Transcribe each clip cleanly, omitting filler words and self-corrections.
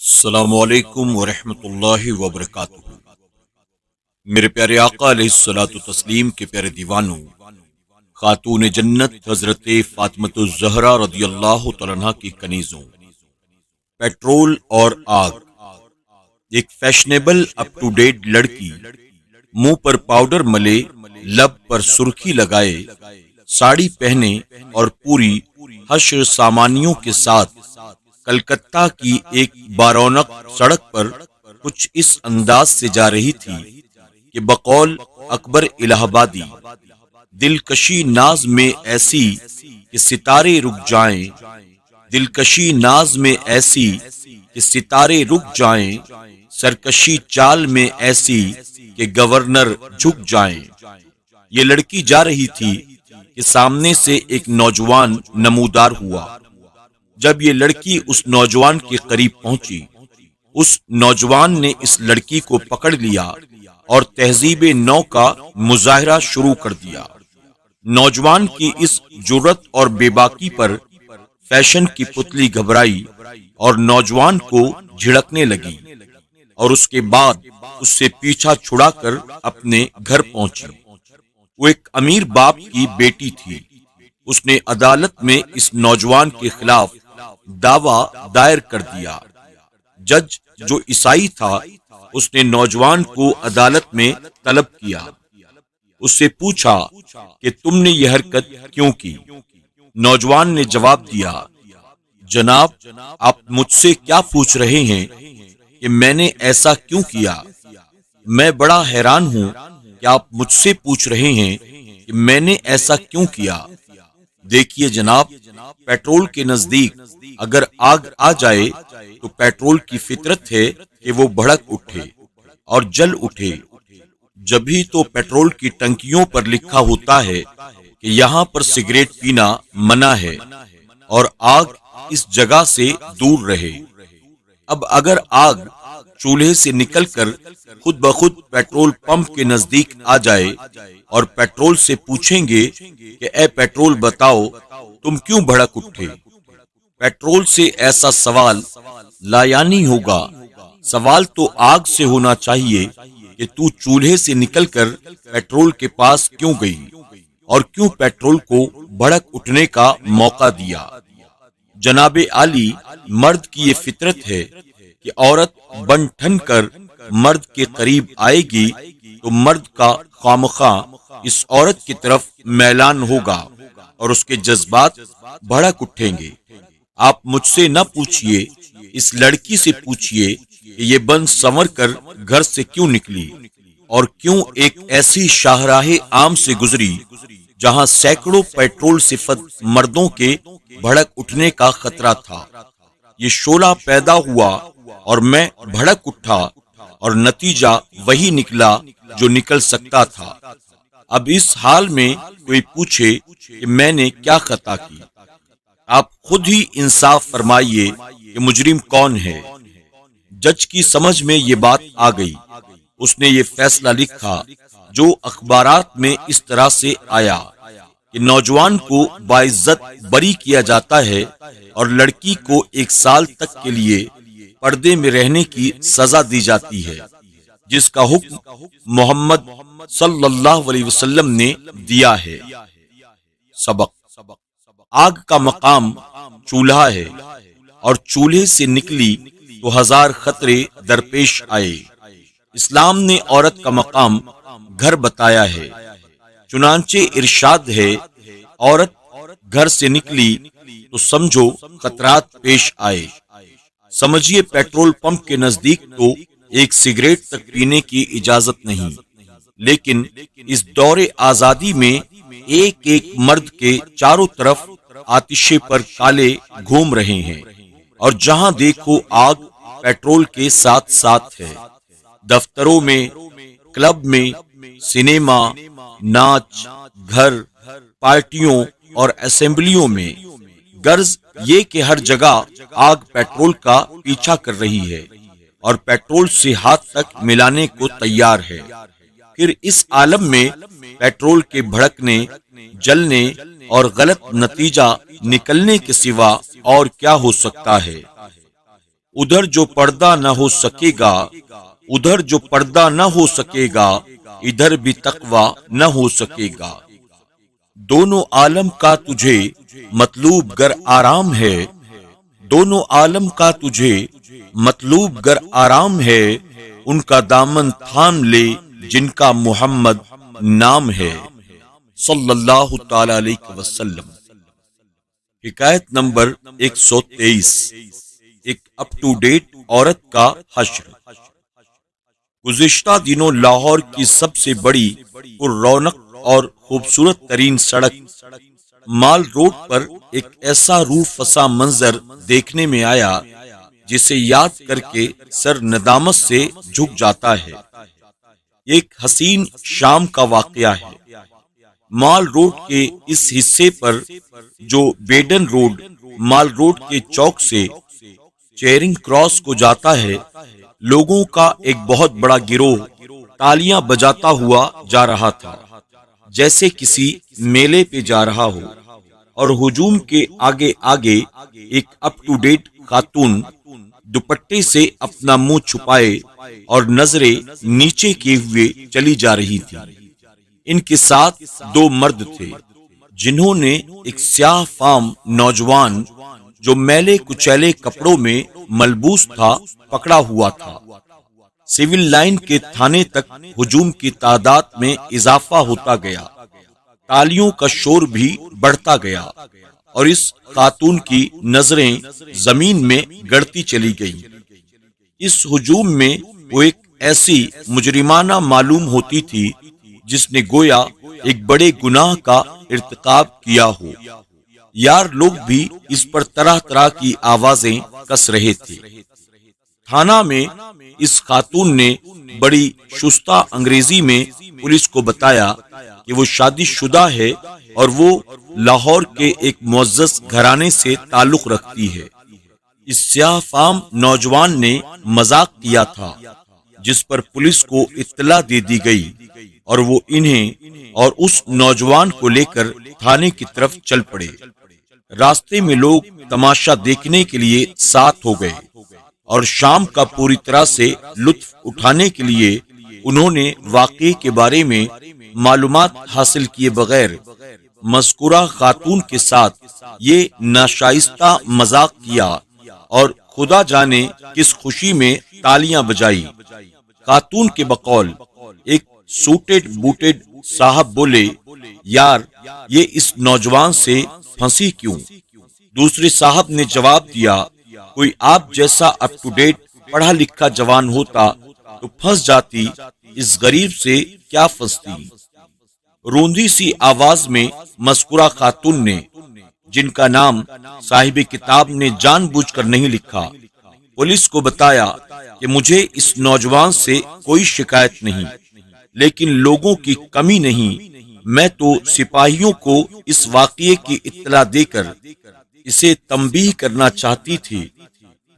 السلام علیکم ورحمۃ اللہ وبرکاتہ۔ میرے پیارے آقا علیہ الصلوۃ والتسلیم کے پیارے دیوانوں، خاتون جنت حضرت فاطمۃ الزہرا رضی اللہ تعالیٰ عنہا کی کنیزوں، پیٹرول اور آگ۔ ایک فیشنیبل اپ ٹو ڈیٹ لڑکی، منہ پر پاؤڈر ملے، لب پر سرخی لگائے، ساڑی پہنے اور پوری حشر سامانیوں کے ساتھ کلکتہ کی ایک بارونق سڑک پر کچھ اس انداز سے جا رہی تھی کہ بقول اکبر الہ آبادی، دلکشی ناز میں ایسی کہ ستارے رک جائیں، دلکشی ناز میں ایسی کہ ستارے رک جائیں، سرکشی چال میں ایسی کہ گورنر جھک جائیں۔ یہ لڑکی جا رہی تھی کہ سامنے سے ایک نوجوان نمودار ہوا۔ جب یہ لڑکی اس نوجوان کے قریب پہنچی، اس نوجوان نے اس لڑکی کو پکڑ لیا اور تہذیب نو کا مظاہرہ شروع کر دیا۔ نوجوان کی اس جرأت اور بے باکی پر فیشن کی پتلی گھبرائی اور نوجوان کو جھڑکنے لگی، اور اس کے بعد اس سے پیچھا چھڑا کر اپنے گھر پہنچی۔ وہ ایک امیر باپ کی بیٹی تھی۔ اس نے عدالت میں اس نوجوان کے خلاف دعویٰ دائر کر دیا۔ جج جو عیسائی تھا، اس نے نوجوان کو عدالت میں طلب کیا۔ اس سے پوچھا کہ تم نے یہ حرکت کیوں کی؟ نوجوان نے جواب دیا، جناب، آپ مجھ سے کیا پوچھ رہے ہیں کہ میں نے ایسا کیوں کیا؟ میں بڑا حیران ہوں کہ آپ مجھ سے پوچھ رہے ہیں کہ میں نے ایسا کیوں کیا۔ دیکھیے جناب، پیٹرول کے نزدیک اگر آگ آ جائے تو پیٹرول کی فطرت ہے کہ وہ بھڑک اٹھے اور جل اٹھے۔ جبھی تو پیٹرول کی ٹنکیوں پر لکھا ہوتا ہے کہ یہاں پر سگریٹ پینا منع ہے اور آگ اس جگہ سے دور رہے۔ اب اگر آگ چولہے سے نکل کر خود بخود پیٹرول پمپ کے نزدیک آ جائے اور پیٹرول سے پوچھیں گے کہ اے پیٹرول بتاؤ تم کیوں بھڑک اٹھے؟ پیٹرول سے ایسا سوال لایعنی ہوگا۔ سوال تو آگ سے ہونا چاہیے کہ تو چولہے سے نکل کر پیٹرول کے پاس کیوں گئی اور کیوں پیٹرول کو بھڑک اٹھنے کا موقع دیا۔ جناب عالی، مرد کی یہ فطرت ہے کہ عورت بن ٹھن کر مرد کے قریب آئے گی تو مرد کا خوامخواہ اس عورت کی طرف میلان ہوگا اور اس کے جذبات بھڑک اٹھیں گے۔ آپ مجھ سے نہ پوچھئے، اس لڑکی سے پوچھئے کہ یہ بن سنور کر گھر سے کیوں نکلی اور کیوں ایک ایسی شاہراہ عام سے گزری جہاں سینکڑوں پیٹرول صفت مردوں کے بھڑک اٹھنے کا خطرہ تھا۔ یہ شعلہ پیدا ہوا اور میں بھڑک اٹھا اور نتیجہ وہی نکلا جو نکل سکتا تھا۔ اب اس حال میں کوئی پوچھے کہ میں نے کیا خطا کی؟ آپ خود ہی انصاف فرمائیے کہ مجرم کون ہے۔ جج کی سمجھ میں یہ بات آ گئی۔ اس نے یہ فیصلہ لکھا جو اخبارات میں اس طرح سے آیا کہ نوجوان کو باعزت بری کیا جاتا ہے اور لڑکی کو 1 سال تک کے لیے پردے میں رہنے کی سزا دی جاتی ہے، جس کا حکم محمد صلی اللہ علیہ وسلم نے دیا ہے۔ سبق: آگ کا مقام چولہا ہے اور چولہے سے نکلی تو 1000 خطرے درپیش آئے۔ اسلام نے عورت کا مقام گھر بتایا ہے، چنانچہ ارشاد ہے، عورت گھر سے نکلی تو سمجھو خطرات پیش آئے۔ سمجھیے پیٹرول پمپ کے نزدیک تو ایک سگریٹ تک پینے کی اجازت نہیں، لیکن اس دور آزادی میں ایک ایک مرد کے چاروں طرف آتشے پر کالے گھوم رہے ہیں، اور جہاں دیکھو آگ پیٹرول کے ساتھ ساتھ ہے۔ دفتروں میں، کلب میں، سنیما، ناچ گھر، پارٹیوں اور اسمبلیوں میں، غرض یہ کہ ہر جگہ آگ پیٹرول کا پیچھا کر رہی ہے اور پیٹرول سے ہاتھ تک ملانے کو تیار ہے۔ پھر اس عالم میں پیٹرول کے بھڑکنے، جلنے اور غلط نتیجہ نکلنے کے سوا اور کیا ہو سکتا ہے؟ ادھر جو پردہ نہ ہو سکے گا، ادھر جو پردہ نہ ہو سکے گا، ادھر بھی تقوی نہ ہو سکے گا۔ دونوں عالم کا تجھے مطلوب گر آرام ہے، دونوں عالم کا تجھے مطلوب گر آرام ہے، ان کا دامن تھام لے جن کا محمد نام ہے، صلی اللہ تعالی علیہ وسلم۔ حکایت نمبر 123، ایک اپ ٹو ڈیٹ عورت کا حشر۔ گزشتہ دنوں لاہور کی سب سے بڑی پر رونق اور خوبصورت ترین سڑک مال روڈ پر ایک ایسا روح فزا منظر دیکھنے میں آیا جسے یاد کر کے سر ندامت سے جھک جاتا ہے۔ ایک حسین شام کا واقعہ ہے۔ مال روڈ کے اس حصے پر جو بیڈن روڈ مال روڈ کے چوک سے چیرنگ کراس کو جاتا ہے، لوگوں کا ایک بہت بڑا گروہ تالیاں بجاتا ہوا جا رہا تھا، جیسے کسی میلے پہ جا رہا ہو، اور ہجوم کے آگے آگے ایک اپ ٹو ڈیٹ خاتون دوپٹے سے اپنا منہ چھپائے اور نظریں نیچے کیے ہوئے چلی جا رہی تھی۔ ان کے ساتھ دو مرد تھے جنہوں نے ایک سیاہ فام نوجوان جو میلے کچیلے کپڑوں میں ملبوس تھا پکڑا ہوا تھا۔ سول لائن کے تھانے تک ہجوم کی تعداد میں اضافہ ہوتا گیا، تالیوں کا شور بھی بڑھتا گیا، اور اس خاتون کی نظریں زمین میں گڑتی چلی گئیں۔ اس ہجوم میں وہ ایک ایسی مجرمانہ معلوم ہوتی تھی جس نے گویا ایک بڑے گناہ کا ارتکاب کیا ہو۔ یار لوگ بھی اس پر طرح طرح کی آوازیں کس رہے تھے۔ تھانہ میں اس خاتون نے بڑی شستہ انگریزی میں پولیس کو بتایا کہ وہ شادی شدہ ہے اور وہ لاہور کے ایک معزز گھرانے سے تعلق رکھتی ہے۔ اس سیاہ فام نوجوان نے مذاق کیا تھا، جس پر پولیس کو اطلاع دے دی گئی، اور وہ انہیں اور اس نوجوان کو لے کر تھانے کی طرف چل پڑے۔ راستے میں لوگ تماشا دیکھنے کے لیے ساتھ ہو گئے، اور شام کا پوری طرح سے لطف اٹھانے کے لیے انہوں نے واقعے کے بارے میں معلومات حاصل کیے بغیر مذکورہ خاتون کے ساتھ یہ ناشائستہ مذاق کیا، اور خدا جانے کس خوشی میں تالیاں بجائی۔ خاتون کے بقول ایک سوٹڈ بوٹڈ صاحب بولے، یار یہ اس نوجوان سے پھنسی کیوں؟ دوسرے صاحب نے جواب دیا، کوئی آپ جیسا اپ ٹو ڈیٹ پڑھا لکھا جوان ہوتا تو پھنس جاتی، اس غریب سے کیا پھنستی؟ روندی سی آواز میں مذکورہ خاتون نے، جن کا نام صاحب کتاب نے جان بوجھ کر نہیں لکھا، پولیس کو بتایا کہ مجھے اس نوجوان سے کوئی شکایت نہیں، لیکن لوگوں کی کمی نہیں، میں تو سپاہیوں کو اس واقعے کی اطلاع دے کر اسے تنبیہ کرنا چاہتی تھی۔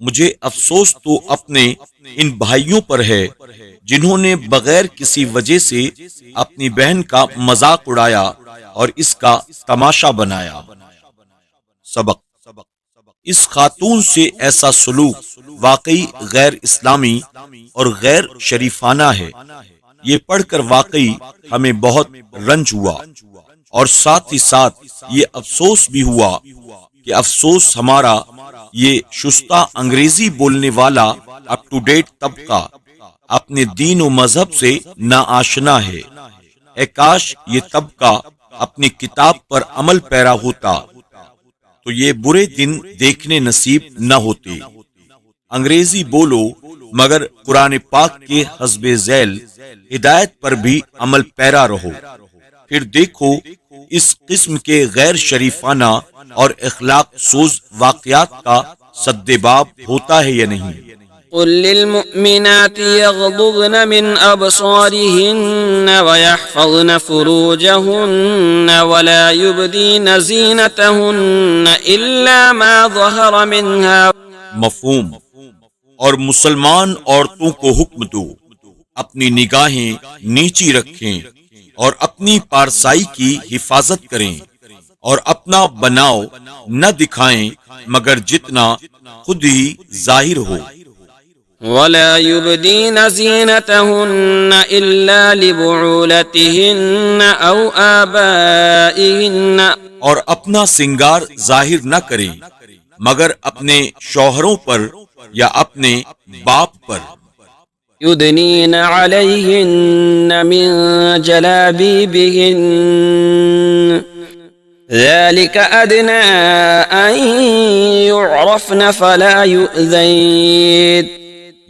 مجھے افسوس تو اپنے ان بھائیوں پر ہے جنہوں نے بغیر کسی وجہ سے اپنی بہن کا مذاق اڑایا اور اس کا تماشا بنایا۔ سبق: اس خاتون سے ایسا سلوک واقعی غیر اسلامی اور غیر شریفانہ ہے۔ یہ پڑھ کر واقعی ہمیں بہت رنج ہوا، اور ساتھ ہی ساتھ یہ افسوس بھی ہوا کہ افسوس ہمارا یہ شستہ انگریزی بولنے والا اپ ٹو ڈیٹ طبقہ اپنے دین و مذہب سے ناآشنا ہے۔ اے کاش یہ طبقہ اپنی کتاب پر عمل پیرا ہوتا تو یہ برے دن دیکھنے نصیب نہ ہوتے۔ انگریزی بولو مگر قرآن پاک کے حسب ذیل ہدایت پر بھی عمل پیرا رہو، پھر دیکھو اس قسم کے غیر شریفانہ اور اخلاق سوز واقعات کا سدباب ہوتا ہے یا نہیں۔ قل للمؤمنات يغضضن من أبصارهن ويحفظن فروجهن ولا يبدين زينتهن إلا ما ظهر منها۔ مفہوم۔ اور مسلمان عورتوں کو حکم دو اپنی نگاہیں نیچی رکھیں اور اپنی پارسائی کی حفاظت کریں، اور اپنا بناؤ نہ دکھائیں مگر جتنا خود ہی ظاہر ہو، ولا يبدين زينتهن إلا لبعولتهن أو آبائهن اور اپنا سنگار ظاہر نہ کریں مگر اپنے شوہروں پر یا اپنے باپ پر، يدنين عليهن من جلابيبهن ذلك أدنى أن يعرفن فلا يؤذين،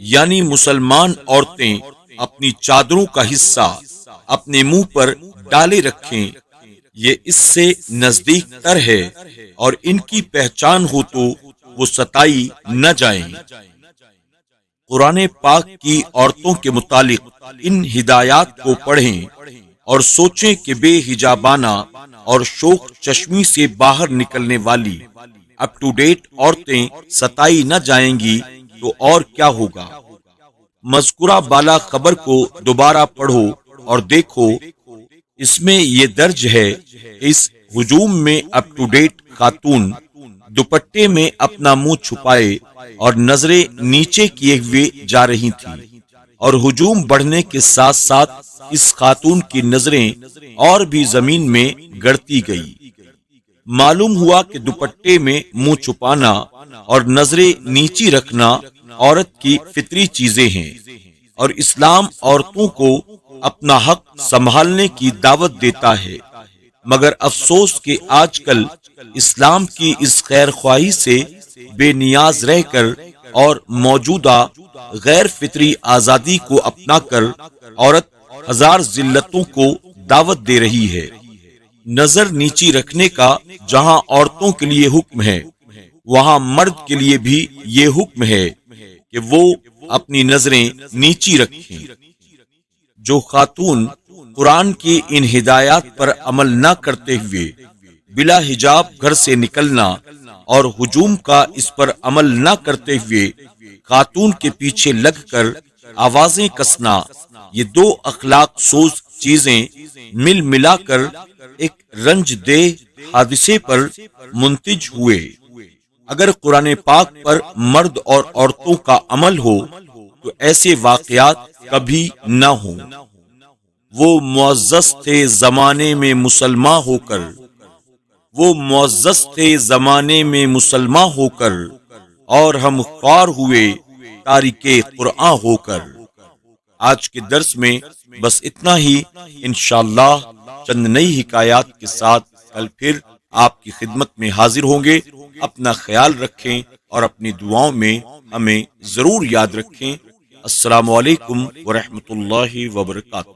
یعنی مسلمان عورتیں اپنی چادروں کا حصہ اپنے منہ پر ڈالے رکھیں، یہ اس سے نزدیک تر ہے، اور ان کی پہچان ہو تو وہ ستائی نہ جائیں۔ قرآن پاک کی عورتوں کے متعلق ان ہدایات کو پڑھیں اور سوچیں کہ بے حجابانہ اور شوق چشمی سے باہر نکلنے والی اپ ٹو ڈیٹ عورتیں ستائی نہ جائیں گی تو اور کیا ہوگا۔ مذکورہ بالا خبر کو دوبارہ پڑھو اور دیکھو، اس میں یہ درج ہے کہ اس ہجوم میں اپ ٹو ڈیٹ خاتون دوپٹے میں اپنا منہ چھپائے اور نظریں نیچے کیے ہوئے جا رہی تھیں، اور ہجوم بڑھنے کے ساتھ ساتھ اس خاتون کی نظریں اور بھی زمین میں گڑتی گئی۔ معلوم ہوا کہ دوپٹے میں منہ چھپانا اور نظریں نیچی رکھنا عورت کی فطری چیزیں ہیں، اور اسلام عورتوں کو اپنا حق سنبھالنے کی دعوت دیتا ہے، مگر افسوس کہ آج کل اسلام کی اس خیر خواہی سے بے نیاز رہ کر اور موجودہ غیر فطری آزادی کو اپنا کر عورت ہزار ذلتوں کو دعوت دے رہی ہے۔ نظر نیچی رکھنے کا جہاں عورتوں کے لیے حکم ہے، وہاں مرد کے لیے بھی یہ حکم ہے کہ وہ اپنی نظریں نیچی رکھیں۔ جو خاتون قرآن کی ان ہدایات پر عمل نہ کرتے ہوئے بلا حجاب گھر سے نکلنا اور ہجوم کا اس پر عمل نہ کرتے ہوئے خاتون کے پیچھے لگ کر آوازیں کسنا، یہ دو اخلاق سوز چیزیں مل ملا کر ایک رنج دہ حادثے پر منتج ہوئے۔ اگر قرآن پاک پر مرد اور عورتوں کا عمل ہو تو ایسے واقعات کبھی نہ ہوں۔ وہ معزز تھے زمانے میں مسلمان ہو کر، وہ معزز تھے زمانے میں مسلمان ہو کر، اور ہم خوار ہوئے تارک قرآن ہو کر۔ آج کے درس میں بس اتنا ہی، انشاءاللہ چند نئی حکایات کے ساتھ کل پھر آپ کی خدمت میں حاضر ہوں گے۔ اپنا خیال رکھیں اور اپنی دعاؤں میں ہمیں ضرور یاد رکھیں۔ السلام علیکم ورحمۃ اللہ وبرکاتہ۔